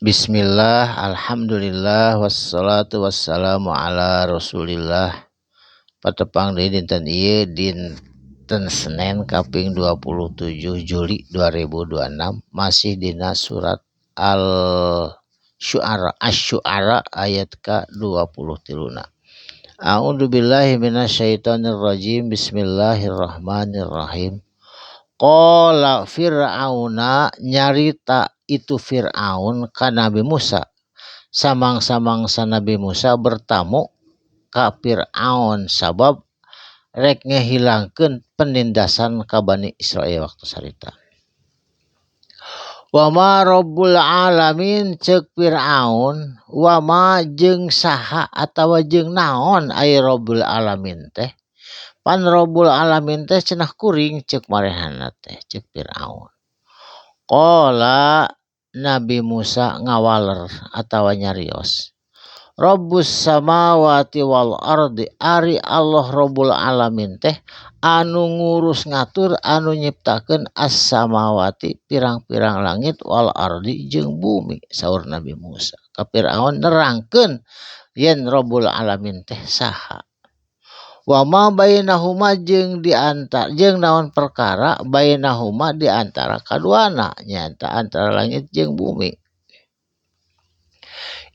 Bismillah, alhamdulillah, wassalatu wassalamu ala rasulillah. Patepang deui dinten ieu dinten Senin kaping 27 Juli 2026 masih dina surat Asy-Syu'ara ayat ke-23. A'udzubillahi minasyaitonir rajim. Bismillahirrahmanirrahim. Qala Fir'auna, nyarita itu Fir'aun ka Nabi Musa. Samang-samangsa Nabi Musa bertamu ka Fir'aun sabab rek ngehilangkeun penindasan ka Bani Israil waktu sarita. Wa ma rabbul alamin, ceuk Fir'aun, wa ma jeung saha atawa jeung naon ai rabbul alamin teh. Pan rabbul alamin teh cenah kuring ceuk marehanna teh ceuk Fir'aun. Qala Nabi Musa ngawaler atawa nyarios. Rabbus samawati wal ardi, ari Allah rabbul alamin teh anu ngurus ngatur anu nyiptakeun as-samawati pirang-pirang langit wal ardi jeung bumi, saur Nabi Musa. Ka Fir'aun nerangkeun yen rabbul alamin teh saha. Wa ma bainahuma jeung naon perkara bainahuma di antara kaduana nyata antara langit jeung bumi.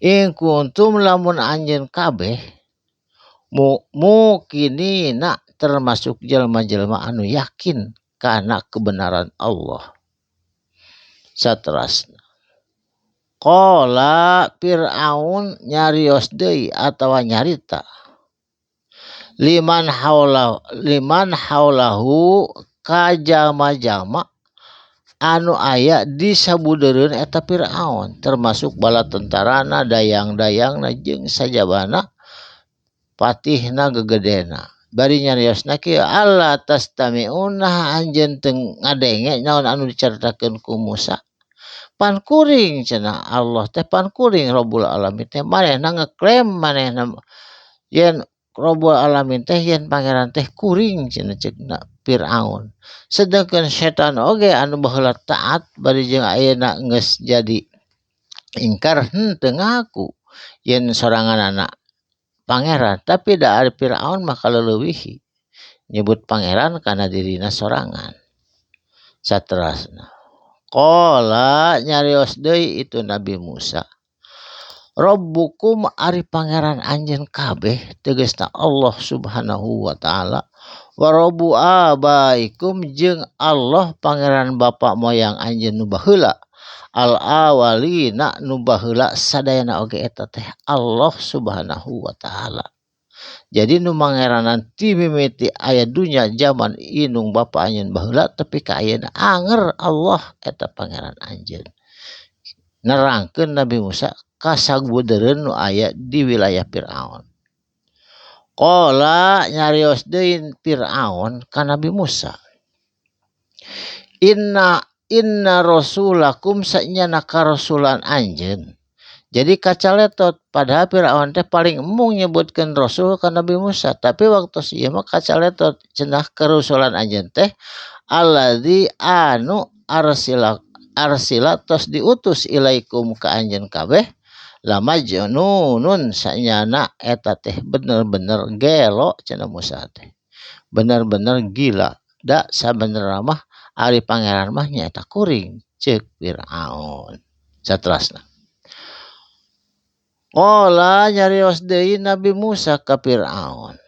In kuntum lamun anjeun kabeh mukinina termasuk jelma-jelma anu yakin kana kebenaran Allah. Saterasna qala Fir'aun nyarios deui atawa nyarita liman haulahu ka jalma-jalma anu aya di sabudeureun eta Fir'aun, termasuk bala tentarana, dayang-dayangna jeung sajabana patihna gegedena. Bari nyariosna kieu, alla tastami'una, anjeun teu ngadenge naon anu dicaritakeun ku Musa. Pan kuring cenah Allah teh, pan kuring Rabbul Alamin teh, manehna ngeklaim manehna yen Rabbul Alamin teh yen pangeran teh kuring cenah ceukna Fir'aun. Sedengkeun setan oge anu baheula taat bari jeung ayeuna geus jadi ingkar henteu ngaku yen soranganana pangeran, tapi da ari Fir'aun mah kaleuweuhi nyebut pangeran kana dirina sorangan. Saterasna qala nyarios deui itu Nabi Musa. Rabbukum, ari pangeran anjeun kabeh, tegasna Allah Subhanahu wa taala. Wa rabbu abaikum, jeung Allah pangeran bapa moyang anjeun nu baheula. Al awalina, nu baheula sadayana oge eta teh Allah Subhanahu wa taala. Jadi nu mangeranan ti mimiti aya dunya zaman inung bapa anjeun baheula tapi ka ayeuna anger Allah eta pangeran anjeun. Nerangkeun Nabi Musa ka sabudeureun nu aya di wilayah Fir'aun. Qala nyarios deui Fir'aun ka Nabi Musa. Inna rasulakum, sanyana karasulan anjeun. Jadi kacaletot, padahal Fir'aun teh paling emung nyebutkeun rasul ka Nabi Musa, tapi waktu ieu mah kacaletot cenah karasulan anjeun teh alladzi anu arsila tos diutus ilaikum ka anjeun kabeh lama majnunun, sanyana eta teh bener-bener gelo cenah Musa teh, bener-bener gila. Da sabenerna mah ari pangeran mah nyaeta kuring ceuk Fir'aun. Saterasna qala nyarios deui Nabi Musa ka Fir'aun.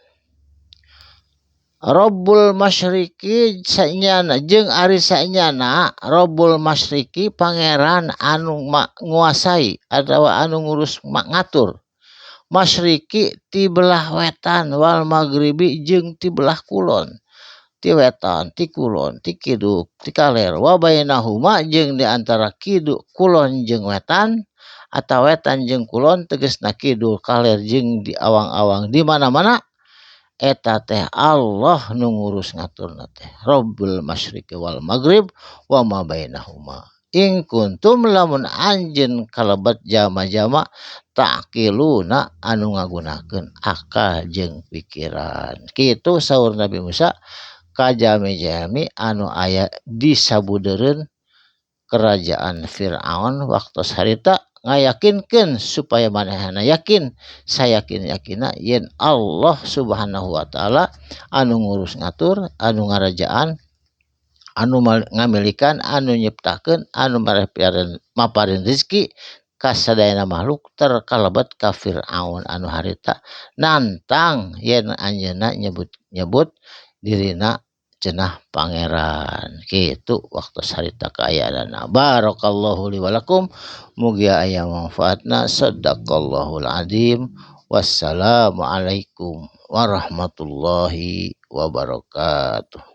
Rabbul masyriqi, sanyana jeung ari sanyana Rabbul masyriqi pangeran anu nguasai atawa anu ngurus ngatur. Masyriqi ti belah wetan, wal maghribi jeung ti belah kulon. Ti wetan, ti kulon, ti kiduk, ti kaler. Wa bainahuma, jeung di antara kiduk kulon jeung wetan atawa wetan jeung kulon, tegasna kidul kaler jeung di awang-awang di mana-mana eta teh Allah nu ngurus ngaturna teh. Rabbul masyriqi wal maghrib wa ma bainahuma. In kuntum lamun anjeun kalebet jama-jama ta'qiluna anu ngagunakeun akal jeung pikiran. Kitu saur Nabi Musa ka jami-jami anu aya di sabudeureun kerajaan Fir'aun waktu harita ngayakinkeun supaya manehna yakin sayakin-yakinna yen Allah Subhanahu wa taala anu ngurus ngatur, anu ngarajaan, anu ngamilikan, anu nyiptakeun, anu maparin rezeki ka sadayana makhluk terkalebet ka Firaun anu harita nantang yen anjeunna nyebut dirina cenah pangeran kitu waktu harita kaayaanna. Barakallahu li wa lakum, mugi aya manfaatna. Shadaqallahul adzim. Wassalamualaikum warahmatullahi wabarakatuh.